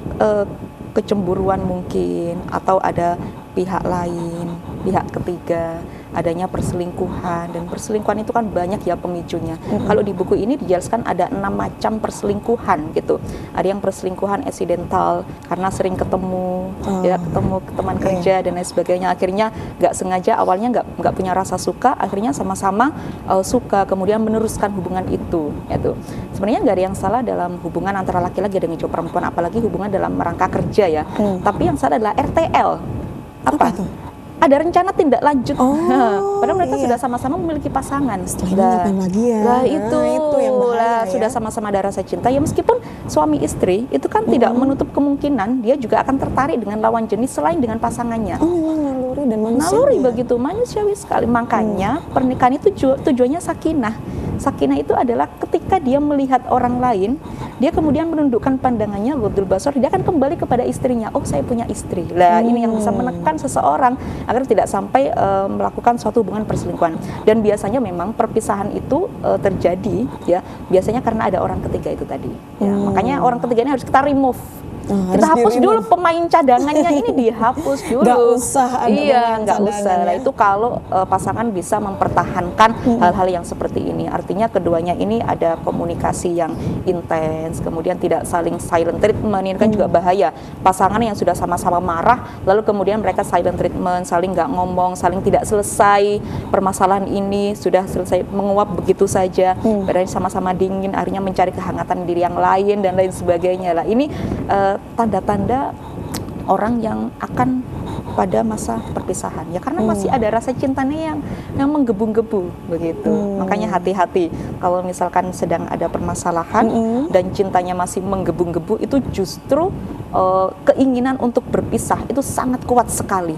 kecemburuan mungkin, atau ada pihak lain, pihak ketiga, adanya perselingkuhan. Dan perselingkuhan itu kan banyak ya pemicunya. Kalau di buku ini dijelaskan ada 6 macam perselingkuhan gitu. Ada yang perselingkuhan accidental karena sering ketemu, ya ketemu teman kerja dan lain sebagainya. Akhirnya nggak sengaja, awalnya nggak punya rasa suka, akhirnya sama-sama suka, kemudian meneruskan hubungan itu. Gitu. Sebenarnya nggak ada yang salah dalam hubungan antara laki-laki dengan perempuan, apalagi hubungan dalam rangka kerja ya. Tapi yang salah adalah RTL. Apa tuh? Ada rencana tindak lanjut. Padahal mereka sudah sama-sama memiliki pasangan. Lagi ya. Lah itu yang bahaya, ya. Sudah sama-sama ada rasa cinta. Ya meskipun suami istri itu kan tidak menutup kemungkinan dia juga akan tertarik dengan lawan jenis selain dengan pasangannya. Naluri dan manusiawi. Naluri begitu, manusiawi sekali. Makanya pernikahan itu tujuannya sakinah. Sakinah itu adalah ketika dia melihat orang lain, dia kemudian menundukkan pandangannya, ghadul basar, dia akan kembali kepada istrinya. Oh, saya punya istri. Lah, ini yang bisa menekan seseorang agar tidak sampai melakukan suatu hubungan perselingkuhan. Dan biasanya memang perpisahan itu terjadi ya, biasanya karena ada orang ketiga itu tadi. Ya, makanya orang ketiga ini harus kita remove. Kita hapus dulu pemain cadangannya, ini dihapus dulu. Nggak usah ada nggak usah. Lah itu kalau pasangan bisa mempertahankan hal-hal yang seperti ini. Artinya keduanya ini ada komunikasi yang intens, kemudian tidak saling silent treatment. Ini kan juga bahaya. Pasangan yang sudah sama-sama marah, lalu kemudian mereka silent treatment, saling nggak ngomong, saling tidak selesai permasalahan ini, sudah selesai menguap begitu saja. Padahal sama-sama dingin, akhirnya mencari kehangatan diri yang lain dan lain sebagainya. Lah ini tanda-tanda orang yang akan pada masa perpisahan ya, karena masih ada rasa cintanya yang menggebu-gebu begitu. Makanya hati-hati kalau misalkan sedang ada permasalahan dan cintanya masih menggebu-gebu, itu justru keinginan untuk berpisah itu sangat kuat sekali,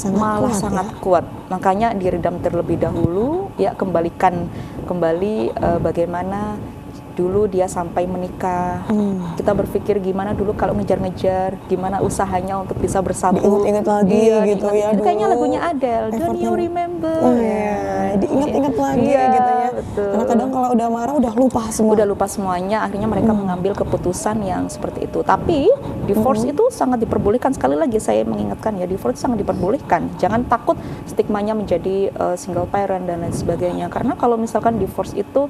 malah sangat kuat. Makanya diredam terlebih dahulu ya, kembalikan kembali bagaimana dulu dia sampai menikah. Kita berpikir gimana dulu kalau ngejar-ngejar, gimana usahanya untuk bisa bersatu. Diingat-ingat lagi gitu ya. Itu kayaknya lagunya Adele, Don't You Remember. Diingat-ingat lagi gitu ya. Betul. Karena kadang kalau udah marah udah lupa semua. Udah lupa semuanya, akhirnya mereka mengambil keputusan yang seperti itu. Tapi divorce itu sangat diperbolehkan. Sekali lagi saya mengingatkan ya, divorce sangat diperbolehkan. Jangan takut stigmanya menjadi single parent dan lain sebagainya. Karena kalau misalkan divorce itu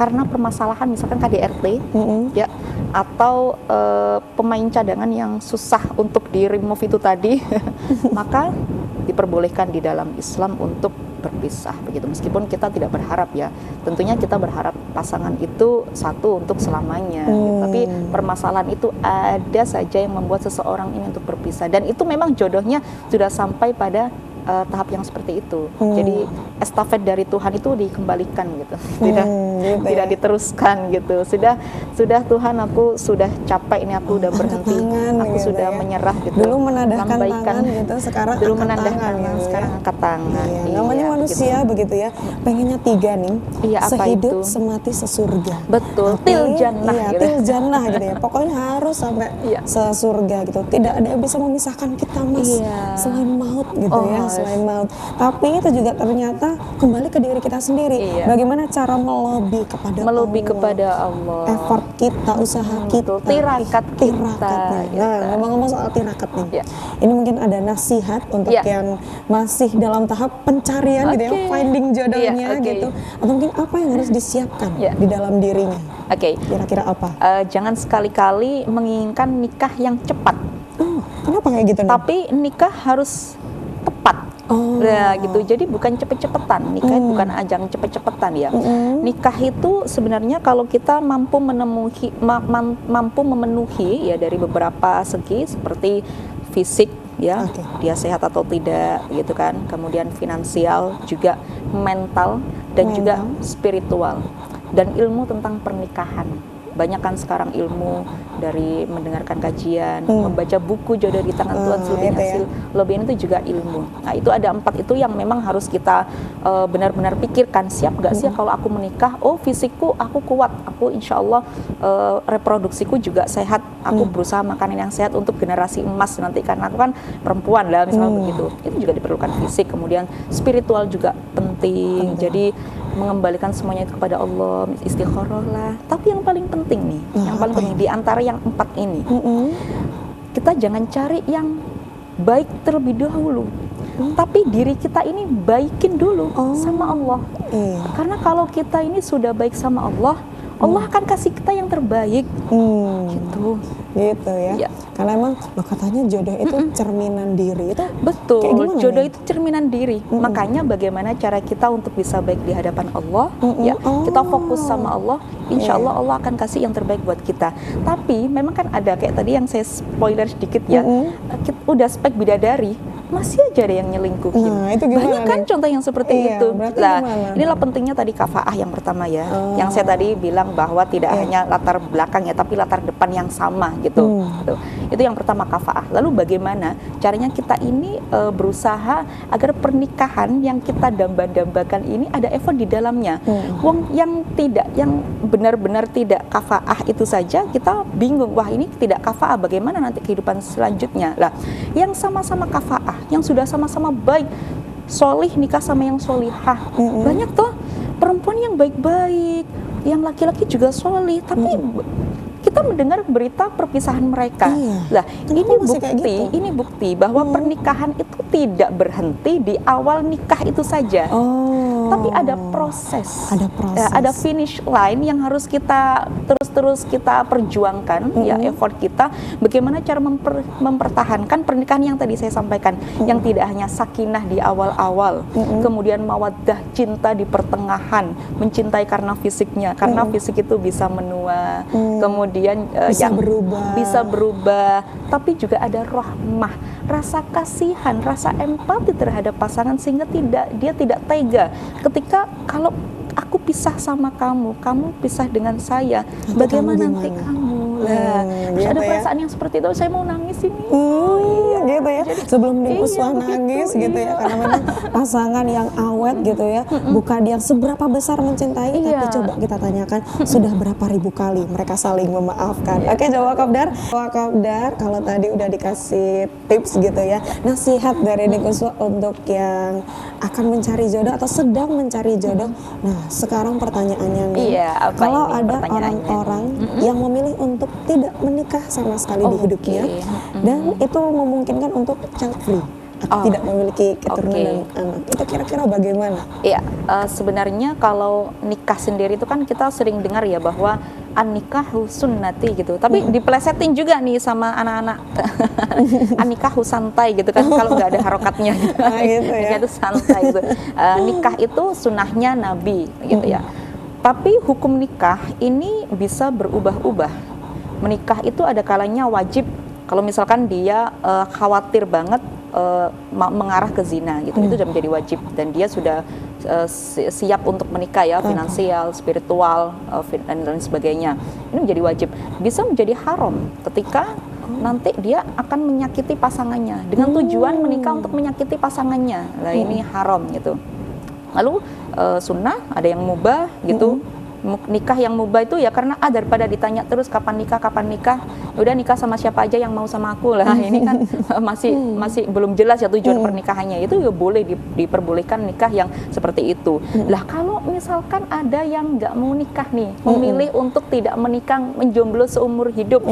karena permasalahan misalkan KDRT ya, atau pemain cadangan yang susah untuk di remove itu tadi maka diperbolehkan di dalam Islam untuk berpisah begitu. Meskipun kita tidak berharap ya, tentunya kita berharap pasangan itu satu untuk selamanya gitu. Tapi permasalahan itu ada saja yang membuat seseorang ini untuk berpisah, dan itu memang jodohnya sudah sampai pada tahap yang seperti itu. Jadi estafet dari Tuhan itu dikembalikan gitu. Tidak diteruskan gitu. Sudah Tuhan, aku sudah capek ini, aku udah berhenti. Aku gitu sudah menyerah gitu. Dulu menadahkan tangan gitu, sekarang dulu angkat menadahkan tangan, tangan, sekarang angkat tangan. Namanya manusia begitu ya. Pengennya 3 nih. Sehidup semati sesurga. Betul. Til jannah gitu. Til jannah gitu ya. Pokoknya harus sampai sesurga gitu. Tidak ada yang bisa memisahkan kita, Mas. Selain maut gitu ya. Selain maut. Tapi itu juga ternyata kembali ke diri kita sendiri. Bagaimana cara melobi kepada Allah. Effort kita, usaha kita, tirakat kita. Nah, ngomong-ngomong soal tirakat nih. Ini mungkin ada nasihat untuk yang masih dalam tahap pencarian gitu ya, finding jodohnya gitu. Atau mungkin apa yang harus disiapkan di dalam dirinya? Kira-kira apa? Jangan sekali-kali menginginkan nikah yang cepat. Kenapa kayak gitu nih? Tapi nikah harus tepat. Nah, gitu. Jadi bukan cepet-cepetan. Nikah itu bukan ajang cepet-cepetan ya. Nikah itu sebenarnya kalau kita mampu memenuhi ya dari beberapa segi, seperti fisik ya, dia sehat atau tidak gitu kan. Kemudian finansial, juga mental, dan juga spiritual, dan ilmu tentang pernikahan. Banyak kan sekarang ilmu dari mendengarkan kajian, membaca buku Jodoh di Tangan Tuhan Zulkifli itu ya. Hasil Lobian itu juga ilmu. Nah itu ada 4 itu yang memang harus kita benar-benar pikirkan, siap gak sih kalau aku menikah, oh fisikku aku kuat, aku insya Allah reproduksiku juga sehat, aku berusaha makanan yang sehat untuk generasi emas nanti, karena aku kan perempuan lah misalnya begitu. Itu juga diperlukan fisik, kemudian spiritual juga penting. Jadi mengembalikan semuanya itu kepada Allah, istikharah lah. Tapi yang paling penting nih, yang paling penting di antara yang 4 ini, kita jangan cari yang baik terlebih dahulu, tapi diri kita ini baikin dulu sama Allah. Karena kalau kita ini sudah baik sama Allah, Allah akan kasih kita yang terbaik. Gitu ya. Ya. Karena emang katanya jodoh itu cerminan diri itu. Betul, kayak gimana jodoh nih? itu cerminan diri. Makanya bagaimana cara kita untuk bisa baik di hadapan Allah, ya kita fokus sama Allah, insya Allah Allah akan kasih yang terbaik buat kita. Tapi memang kan ada kayak tadi yang saya spoiler sedikit ya, udah spek bidadari, masih aja ada yang nyelingkuhin. Nah, itu gimana Banyak kan nih? contoh yang seperti Iya, itu. berarti Nah, gimana? inilah pentingnya tadi kafaah yang pertama ya, yang saya tadi bilang bahwa tidak hanya latar belakang ya, tapi latar depan yang sama gitu. Gitu. Itu yang pertama kafaah. Lalu bagaimana caranya kita ini berusaha agar pernikahan yang kita damba-dambakan ini ada effort di dalamnya. Wong yang tidak, yang benar-benar tidak kafaah itu saja kita bingung, wah ini tidak kafaah, bagaimana nanti kehidupan selanjutnya. Lah, yang sama-sama kafaah, yang sudah sama-sama baik, solih nikah sama yang solihah. Banyak tuh perempuan yang baik-baik, yang laki-laki juga solih, tapi kita mendengar berita perpisahan mereka. Lah, ini masih kayak bukti, gitu? ini bukti bahwa pernikahan itu tidak berhenti di awal nikah itu saja. Tapi ada proses. Ada proses. Ya, ada finish line yang harus kita terus kita perjuangkan, ya effort kita. Bagaimana cara mempertahankan pernikahan yang tadi saya sampaikan, yang tidak hanya sakinah di awal-awal, kemudian mawaddah, cinta di pertengahan, mencintai karena fisiknya, karena fisik itu bisa menua, kemudian bisa berubah, tapi juga ada rahmah, rasa kasihan, rasa empati terhadap pasangan, sehingga dia tidak tega ketika kalau aku pisah sama kamu, kamu pisah dengan saya, bagaimana nanti kamu? Lah, terus gitu ada ya. perasaan yang seperti itu, saya mau nangis ini. Gitu ya. Sebelum diuswah begitu, nangis gitu ya, karena memang pasangan yang awet gitu ya, bukan yang seberapa besar mencintai, tapi coba kita tanyakan sudah berapa ribu kali mereka saling memaafkan. Oke, jawab Kopdar, kalau tadi udah dikasih tips gitu ya, nasihat dari Nikuswa untuk yang akan mencari jodoh atau sedang mencari jodoh. Nah, sekarang pertanyaannya nih, Apa kalau ini ada pertanyaannya? orang-orang yang memilih untuk tidak menikah sama sekali di hidupnya, dan itu memungkinkan untuk child free atau tidak memiliki keturunan dan anak, itu kira-kira bagaimana? Iya, sebenarnya kalau nikah sendiri itu kan kita sering dengar ya bahwa an-nikahu sunnati gitu. Tapi dipelesetin juga nih sama anak-anak. An-nikahu santai gitu kan, kalau nggak ada harokatnya. Gitu ya. Nikah itu santai gitu. Nikah itu sunnahnya Nabi gitu ya. Tapi hukum nikah ini bisa berubah-ubah. Menikah itu ada kalanya wajib kalau misalkan dia khawatir banget mengarah ke zina gitu, itu sudah menjadi wajib dan dia sudah siap untuk menikah ya, finansial, spiritual, dan lain sebagainya. Ini menjadi wajib. Bisa menjadi haram ketika nanti dia akan menyakiti pasangannya dengan tujuan menikah untuk menyakiti pasangannya. Nah, ini haram gitu. Lalu sunnah ada yang mubah gitu. Nikah yang mubah itu ya karena daripada ditanya terus kapan nikah, udah nikah sama siapa aja yang mau sama aku lah. Ini kan masih belum jelas ya tujuan pernikahannya. Itu ya boleh diperbolehkan nikah yang seperti itu. Lah kalau misalkan ada yang nggak mau nikah nih, memilih untuk tidak menikah, menjomblo seumur hidup,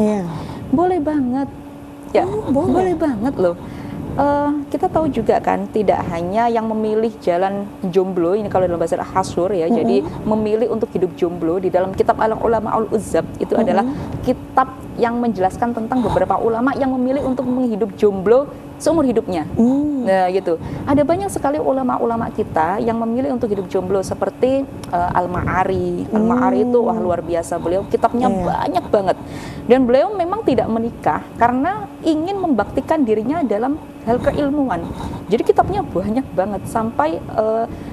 boleh banget ya, boleh banget loh. Kita tahu juga kan, tidak hanya yang memilih jalan jomblo, ini kalau dalam bahasa Hasur ya, jadi memilih untuk hidup jomblo. Di dalam kitab Al-Ulama Al-Uzzab itu adalah kitab yang menjelaskan tentang beberapa ulama yang memilih untuk menghidup jomblo seumur hidupnya. Nah, gitu. Ada banyak sekali ulama-ulama kita yang memilih untuk hidup jomblo seperti Al-Ma'ari. Al-Ma'ari itu wah luar biasa. Beliau kitabnya banyak banget. Dan beliau memang tidak menikah karena ingin membaktikan dirinya dalam hal keilmuan. Jadi kitabnya banyak banget sampai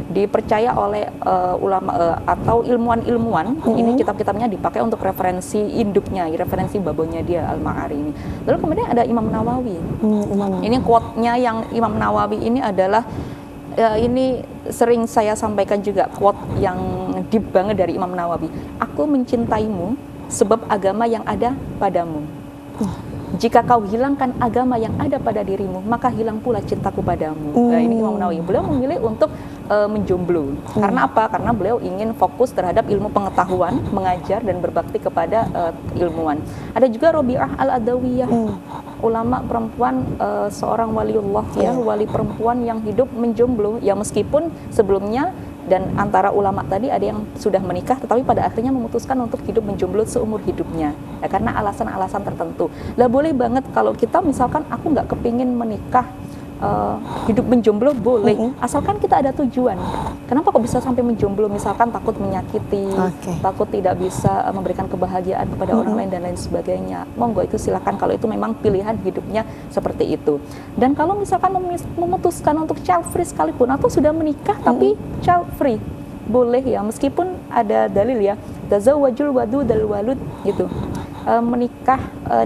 dipercaya oleh ulama atau ilmuwan-ilmuwan. Ini kitab-kitabnya dipakai untuk referensi induknya, referensi babonya dia Al-Ma'ari ini. Lalu kemudian ada Imam Nawawi. Ini quote-nya yang Imam Nawawi ini adalah ini sering saya sampaikan juga, quote yang deep banget dari Imam Nawawi. Aku mencintaimu sebab agama yang ada padamu. Jika kau hilangkan agama yang ada pada dirimu, maka hilang pula cintaku padamu. Nah, ini Imam Nawawi. Beliau memilih untuk menjomblo. Karena apa? Karena beliau ingin fokus terhadap ilmu pengetahuan, mengajar dan berbakti kepada ilmuwan. Ada juga Robi'ah Al-Adawiyah, ulama perempuan, seorang waliullah, ya, wali perempuan yang hidup menjomblo. Ya, meskipun sebelumnya dan antara ulama tadi ada yang sudah menikah, tetapi pada akhirnya memutuskan untuk hidup menjomblo seumur hidupnya, ya, karena alasan-alasan tertentu. Lah boleh banget kalau kita misalkan aku nggak kepingin menikah, hidup menjomblo boleh, asalkan kita ada tujuan. Kenapa kok bisa sampai menjomblo? Misalkan takut menyakiti, takut tidak bisa memberikan kebahagiaan kepada orang lain dan lain sebagainya. Monggo, itu silakan kalau itu memang pilihan hidupnya seperti itu. Dan kalau misalkan memutuskan untuk child free sekalipun atau sudah menikah tapi child free, boleh ya, meskipun ada dalil ya, tazawwajul wadudal walud gitu.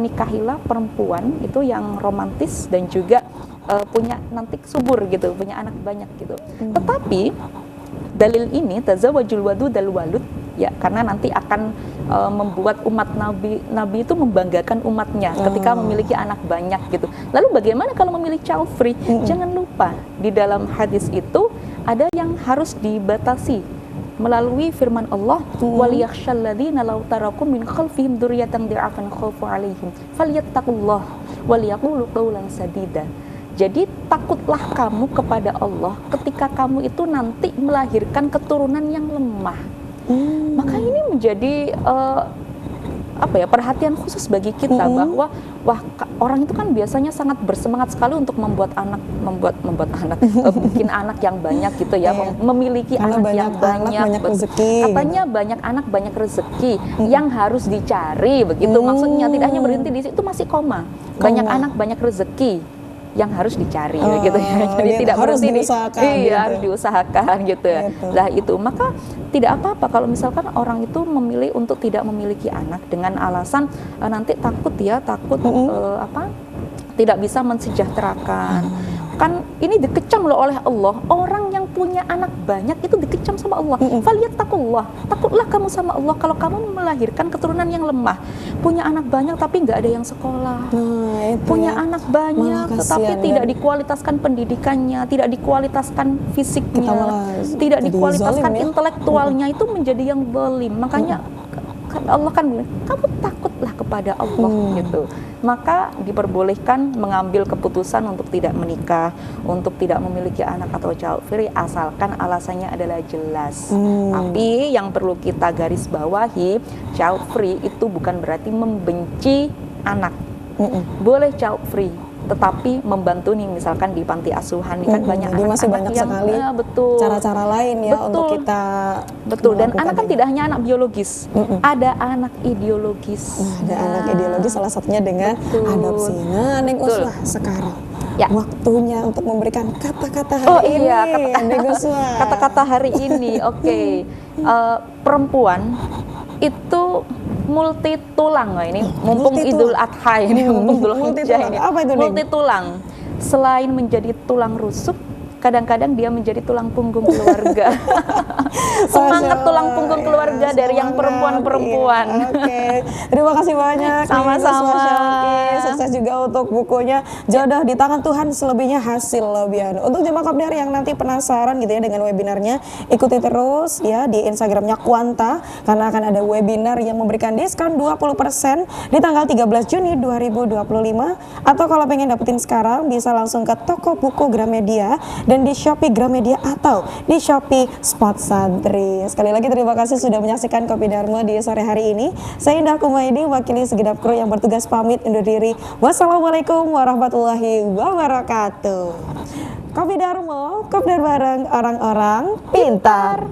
Nikahilah perempuan itu yang romantis dan juga punya nanti subur gitu, punya anak banyak gitu. Tetapi dalil ini tazawwajul wadudal walud ya, karena nanti akan membuat umat Nabi itu membanggakan umatnya ketika memiliki anak banyak gitu. Lalu bagaimana kalau memilih child free? Jangan lupa di dalam hadis itu ada yang harus dibatasi melalui firman Allah, waliyakhshal ladzina law taraku min khalfihim dzurriyyatan dha'afan khafu 'alaihim falyattaqullah waliyaqulu qawlan sadida. Jadi takutlah kamu kepada Allah ketika kamu itu nanti melahirkan keturunan yang lemah. Maka ini menjadi perhatian khusus bagi kita, bahwa orang itu kan biasanya sangat bersemangat sekali untuk membuat anak, bikin anak yang banyak gitu ya, memiliki anak yang banyak, katanya banyak anak banyak rezeki yang harus dicari begitu. Maksudnya tidak hanya berhenti di situ, masih koma. Banyak anak banyak rezeki yang harus dicari gitu ya. Jadi tidak harus berhenti diusahakan, harus diusahakan gitu ya. Lah itu, maka tidak apa-apa kalau misalkan orang itu memilih untuk tidak memiliki anak dengan alasan nanti takut tidak bisa mensejahterakan. Kan ini dikecam loh oleh Allah. Orang yang punya anak banyak itu dikecam sama Allah. Falyattaqullah, takutlah kamu sama Allah kalau kamu melahirkan keturunan yang lemah. Punya anak banyak tapi nggak ada yang sekolah. Punya anak banyak tetapi tidak dikualitaskan pendidikannya, tidak dikualitaskan fisiknya, tidak dikualitaskan intelektualnya, itu menjadi yang zalim. Makanya Allah kan bilang, kamu takutlah kepada Allah gitu. Maka diperbolehkan mengambil keputusan untuk tidak menikah, untuk tidak memiliki anak atau child free, asalkan alasannya adalah jelas. Tapi yang perlu kita garis bawahi, child free itu bukan berarti membenci anak. Boleh child free, tetapi membantu nih, misalkan di panti asuhan ini kan banyak jadi masih banyak yang, sekali cara-cara lain ya untuk kita dan anak kan tidak hanya anak biologis, ada anak ideologis. Ada anak ideologis, salah satunya dengan adopsi. Nah, Neng Uswah, sekarang waktunya untuk memberikan kata-kata hari ini. Kata-kata hari ini, perempuan itu multi tulang. Ini mumpung Idul Adha ini, mumpung Idul Hijjah ini. Apa itu, multi tulang. Selain menjadi tulang rusuk, kadang-kadang dia menjadi tulang punggung keluarga. Semangat tulang punggung keluarga dari yang perempuan-perempuan. Terima kasih banyak. Sama-sama. Sukses juga untuk bukunya Jodoh di Tangan Tuhan, selebihnya hasil lebihan. Untuk jemaah Kopdar yang nanti penasaran gitu ya dengan webinarnya, ikuti terus ya di Instagramnya Quanta, karena akan ada webinar yang memberikan diskon 20% di tanggal 13 Juni 2025. Atau kalau pengen dapetin sekarang, bisa langsung ke toko buku Gramedia dan di Shopee Gramedia atau di Shopee Spot Santri. Sekali lagi terima kasih sudah menyaksikan Kopi Dharma di sore hari ini. Saya Indah Kumaidi, wakili segenap kru yang bertugas pamit undur diri. Wassalamualaikum warahmatullahi wabarakatuh. Kopi Dharma, kopi bareng orang-orang pintar.